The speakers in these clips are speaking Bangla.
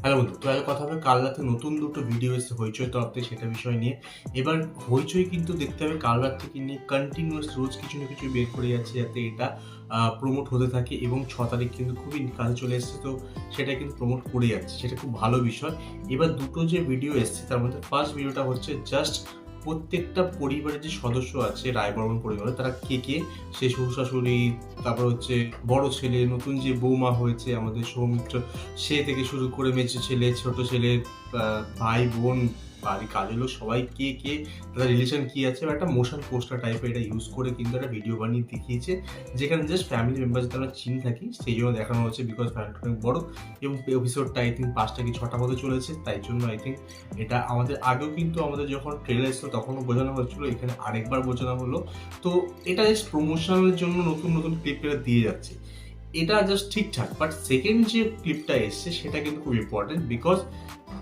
হ্যালো বন্ধু, তো আগে কথা হবে কাল রাতে নতুন দুটো ভিডিও এসেছে হইচই তরফ থেকে, সেটা বিষয় নিয়ে। এবার হইচই কিন্তু দেখতে হবে কাল রাত থেকে নিয়ে কন্টিনিউয়াস রোজ কিছু না কিছু বের করে যাচ্ছে, যাতে এটা প্রমোট হতে থাকে। এবং 6 তারিখ কিন্তু খুবই কাছে চলে এসেছে, তো সেটা কিন্তু প্রমোট করে যাচ্ছে, সেটা খুব ভালো বিষয়। এবার দুটো যে ভিডিও এসেছে তার মধ্যে ফার্স্ট ভিডিওটা হচ্ছে জাস্ট প্রত্যেকটা পরিবারের যে সদস্য আছে রায়বর্মন পরিবারে, তারা কে কে, সে শ্বশুর শাশুড়ি, তারপর হচ্ছে বড় ছেলে, নতুন যে বৌমা হয়েছে আমাদের সৌমিত্র, সে থেকে শুরু করে মেজো ছেলে, ছোট ছেলে, ভাই বোন, বাড়ি কাজের লোক, সবাই কে কে, তাদের রিলেশন কি আছে, বা একটা মোশন পোস্টার টাইপের এটা ইউজ করে কিন্তু একটা ভিডিও বানিয়ে দেখিয়েছে, যেখানে জাস্ট ফ্যামিলি মেম্বার যাতে আমরা চিনি থাকি সেই জন্য দেখানো হচ্ছে, বিকজ ফ্যামিলিটা অনেক বড়। এবং এপিসোডটা আই থিঙ্ক 5টা কি 6টা মতো চলেছে, তাই জন্য আই থিঙ্ক এটা আমাদের আগেও কিন্তু আমাদের যখন ট্রেলার এসেছিল তখনও বোঝানো হচ্ছিল, এখানে আরেকবার বোঝানো হলো। তো এটা জাস্ট প্রমোশনের জন্য নতুন নতুন ক্লিপ এটা দিয়ে যাচ্ছে, এটা জাস্ট ঠিকঠাক। বাট সেকেন্ড যে ক্লিপটা এসছে সেটা কিন্তু খুব ইম্পর্টেন্ট, বিকজ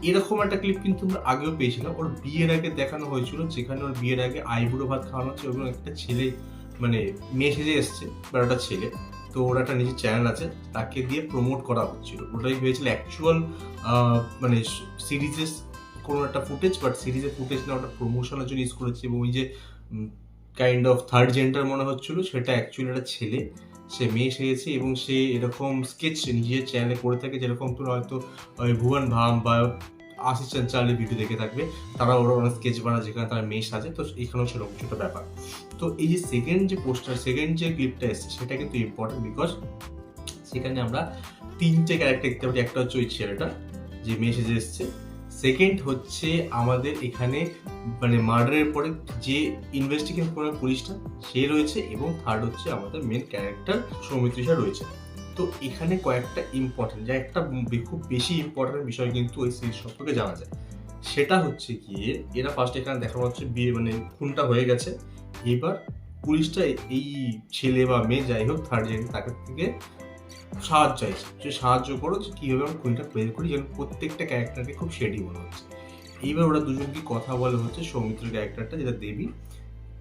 এরকম একটা ক্লিপ কিন্তু আমরা আগেও পেয়েছিলাম, ওর বিয়ের আগে দেখানো হয়েছিল, যেখানে ওর বিয়ের আগে আইবুড়ো ভাত খাওয়ানো হচ্ছে এবং একটা ছেলে, মানে মেয়ে সেজে এসছে বা একটা ছেলে, তো ওর একটা নিজের চ্যানেল আছে, তাকে দিয়ে প্রমোট করা হচ্ছিল। ওটাই হয়েছিল অ্যাকচুয়াল মানে সিরিজের কোনো একটা ফুটেজ, বাট সিরিজের ফুটেজ না, ওটা প্রমোশনের জন্য ইউজ করেছে। এবং ওই যে কাইন্ড অফ থার্ড জেন্ডার মনে হচ্ছিল, সেটা অ্যাকচুয়ালি একটা ছেলে, সে মেয়ে সেজেছে এবং সে এরকম স্কেচ নিজের চ্যানেলে করে থাকে, যেরকম তোর হয়তো ওই ভুবন ভাম বা আশিস চাঞ্চালের ভিডিও দেখে থাকবে, তারা ওরা অনেক স্কেচ বানায় যেখানে তারা মেয়ে সাজে, তো এখানেও সেরকম ছোটো ব্যাপার। তো এই যে সেকেন্ড যে ক্লিপটা এসছে সেটা কিন্তু ইম্পর্টেন্ট, বিকজ সেখানে আমরা 3টে ক্যারেক্টার দেখতে পাচ্ছি। একটা হচ্ছে ওই ছেলেটা যে মেয়ে সেজে এসছে, সেকেন্ড হচ্ছে আমাদের এখানে মানে মার্ডারের পরে যে ইনভেস্টিগেশন করে পুলিশটা সে রয়েছে, এবং থার্ড হচ্ছে আমাদের মেন ক্যারেক্টার সৌমিত্রিষা রয়েছে। তো এখানে কয়েকটা ইম্পর্টেন্ট, যা একটা খুব বেশি ইম্পর্টেন্ট বিষয় কিন্তু ওই সিরিজ সম্পর্কে জানা যায়, সেটা হচ্ছে গিয়ে এরা ফার্স্ট এখানে দেখানো হচ্ছে বিয়ে মানে খুনটা হয়ে গেছে। এবার পুলিশটা এই ছেলে বা মেয়ে যাই হোক থার্ড জেন তাকে থেকে সাহায্য চাইছে, যে সাহায্য করো যে কীভাবে আমরা খুনটা বের করি, যেন প্রত্যেকটা ক্যারেক্টারকে খুব শেডি মনে হচ্ছে। এইবার ওরা দুজনকে কথা বলে হচ্ছে সৌমিত্র ক্যারেক্টারটা, যেটা দেবী,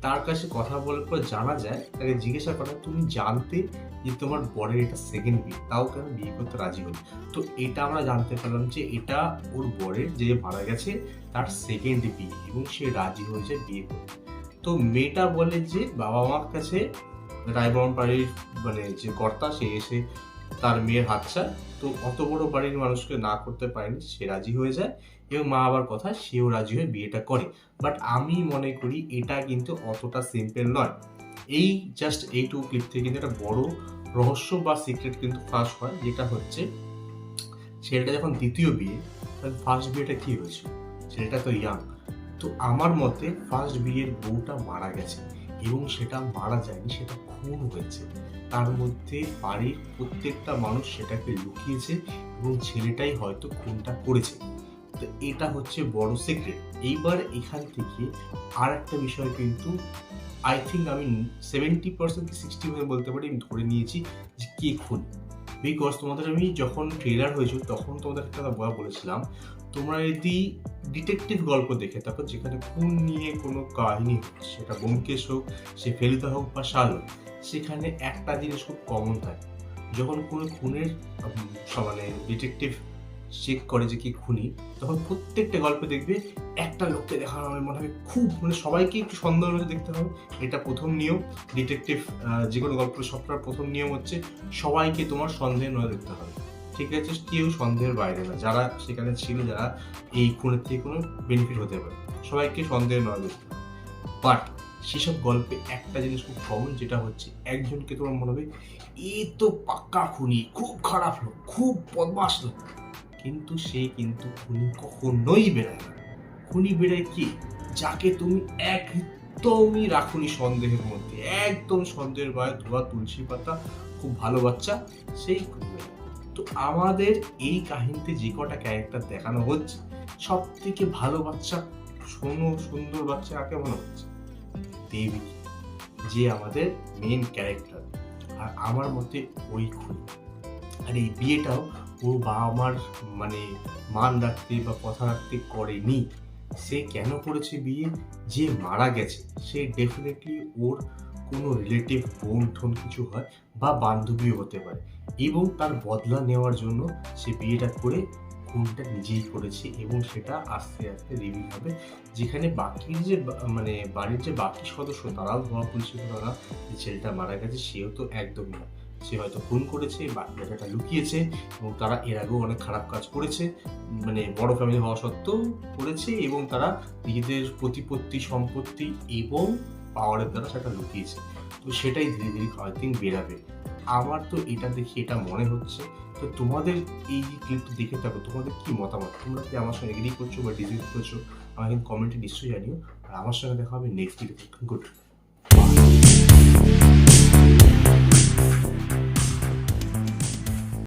তার কাছে কথা বলার পর জানা যায়, তাকে জিজ্ঞাসা করা তুমি জানতে যে তোমার বরের এটা সেকেন্ড বিয়ে, তাও কেন বিয়ে করতে রাজি হল? তো এটা আমরা জানতে পারলাম যে এটা ওর বরের যে মারা গেছে তার সেকেন্ড বিয়ে, এবং সে রাজি হয়েছে বিয়ে করতে। তো মেয়েটা বলে যে বাবা মার কাছে রায়বর্মন বাড়ির মানে যে কর্তা সে এসে তার মেয়ের হাত চায়, তো অত বড় বাড়ির মানুষকে না করতে পারেনি, সে রাজি হয়ে যায় এবং মা বাবার কথা সেও রাজি হয়ে বিয়েটা করে। বাট আমি মনে করি এটা কিন্তু অতটা সিম্পল নয়। এই জাস্ট এইটুকু ক্লিপ থেকে কিন্তু একটা বড় রহস্য বা সিক্রেট কিন্তু ফাঁস হয়, যেটা হচ্ছে ছেলেটা যখন দ্বিতীয় বিয়ে, তাহলে ফার্স্ট বিয়েটা কি হয়েছিল, ছেলেটা তো ইয়াং। তো আমার মতে ফার্স্ট বিয়ের বউটা মারা গেছে, এবং সেটা মারা যায়নি, সেটা খুন হয়েছে। তার মধ্যে বাড়ির প্রত্যেকটা মানুষ সেটাকে লুকিয়েছে এবং ছেলেটাই হয়তো খুনটা করেছে। তো এটা হচ্ছে বড় সিক্রেট। এইবার এখান থেকে আর একটা বিষয় কিন্তু আই থিঙ্ক আমি 70% কি 60% বলতে পারি, আমি ধরে নিয়েছি যে কে খুন। বিকজ তোমাদের আমি যখন ট্রেলার হয়েছিল তখন তোমাদের একটা কথা বলেছিলাম, তোমরা যদি ডিটেকটিভ গল্প দেখে থাকো যেখানে খুন নিয়ে কোনো কাহিনী হচ্ছে, সেটা ব্যোমকেশ হোক, সে ফেলুদা হোক বা শাল হোক, সেখানে একটা জিনিস খুব কমন থাকে, যখন কোনো খুনের মানে ডিটেকটিভ চেক করে যে কি খুনি, তখন প্রত্যেকটা গল্পে দেখবে একটা লোককে দেখানো হবে, মনে হবে খুব মানে সবাইকে একটু সন্দেহ করে দেখতে হবে। এটা প্রথম নিয়ম ডিটেকটিভ, যে কোনো গল্পের সবটার প্রথম নিয়ম হচ্ছে সবাইকে তোমার সন্দেহের নজরে দেখতে হবে, ঠিক আছে? কেউ সন্দেহের বাইরে না, যারা সেখানে ছিল, যারা এই খুনের থেকে কোনো বেনিফিট হতে পারে, সবাইকে সন্দেহের নজরে দেখতে হবে। বাট সেসব গল্পে একটা জিনিস খুব কমন, যেটা হচ্ছে একজনকে তোমার মনে হবে এ তো পাক্কা খুনি, খুব খারাপ লোক, খুব বদমাশ লোক, কিন্তু সে কিন্তু খুনি কখনোই বেরোয় না। খুনি বেরোয় কি, যাকে তুমি একদমই রাখুনি সন্দেহের মধ্যে, একদম সন্দেহের ভয়ে ধোয়া তুলসী পাতা, খুব ভালো বাচ্চা, সেই খুনি বেরোয়। তো আমাদের এই কাহিনীতে যে কটা ক্যারেক্টার দেখানো হচ্ছে, সব থেকে ভালো বাচ্চা, সুন্দর বাচ্চা কাকে মনে হচ্ছে? দেবী, যে আমাদের মেন ক্যারেক্টার। আর আমার মতে ওই খুনি। আর এই বিয়েটাও ও বাবা মার মানে মান রাখতে বা কথা রাখতে করেনি। সে কেন করেছে বিয়ে? যে মারা গেছে সে ডেফিনেটলি ওর কোনো রিলেটিভ, বোন টোন কিছু হয় বা বান্ধবীও হতে পারে, এবং তার বদলা নেওয়ার জন্য সে বিয়েটা করে খুনটা নিজেই করেছে এবং সেটা আস্তে আস্তে রিভিল হবে, যেখানে বাকি যে মানে বাড়ির যে বাকি সদস্য তারাও ধরা পড়েছিল না যে ছেলেটা মারা গেছে, সেও তো একদমই না, সে হয়তো খুন করেছে, বাকি ডাটাটা লুকিয়েছে এবং তারা এর আগেও অনেক খারাপ কাজ করেছে, মানে বড় ফ্যামিলি হওয়া সত্ত্বেও করেছে এবং তারা নিজেদের প্রতিপত্তি সম্পত্তি এবং পাওয়ারের দ্বারা সেটা লুকিয়েছে। তো সেটাই ধীরে ধীরে আই থিঙ্ক বেরাবে। আমার তো এটা দেখে এটা মনে হচ্ছে। তো তোমাদের এই যে ক্লিপটা দেখে থাকো, তোমাদের কি মতামত? তোমরা কি আমার সঙ্গে এগ্রি করছো বা ডিসএগ্রি করছো? আমাকে কিন্তু কমেন্টে নিশ্চয়ই জানিও। আর আমার সঙ্গে দেখা হবে নেক্সট ভিডিওতে। গুড।